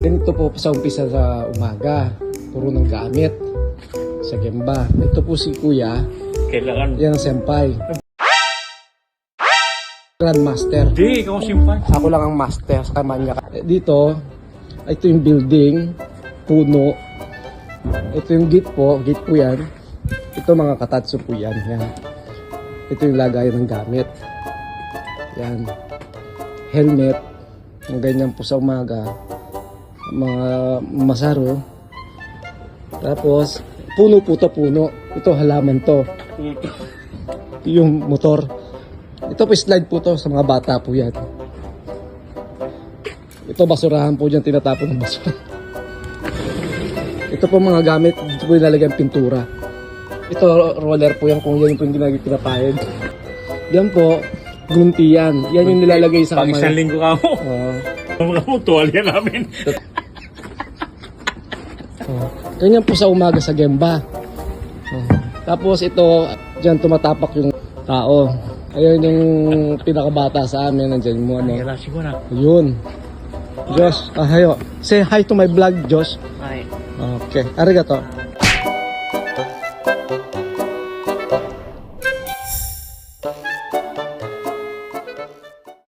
Ganito po sa umpisa sa umaga, puro ng gamit sa gemba. Ito po si Kuya, Kailangan. yan ang senpai. Grandmaster. Hindi, ikaw simpan. Ako lang ang master sa kanya. Dito, ito yung building, puno. Ito yung gate po yan. Ito mga katatsu po yan. Yan. Ito yung lagayan ng gamit. Yan. Helmet. Yung ganyan po sa umaga. Mga masaro. Tapos, puno po to, puno. Ito halaman to. Ito yung motor. Ito po slide po to sa mga bata po yan. Ito basurahan po dyan, tinatapon ng basura. Ito po mga gamit, dito po ilalagay ang pintura. Ito roller po yan kung yan po yung pinapahid. Yan po, gunti yan. Yan yung nilalagay sa Pag kamay. isang linggo ka mo. Mga mo, tuwalya namin. Ganyan po sa umaga sa gemba. Tapos ito, dyan tumatapak yung tao. Ayun yung pinakabata sa amin, nandyan mo ano. Nagalasin ko na. Yun. Josh, hayo. Say hi to my vlog, Josh. Ay. Okay, arigato.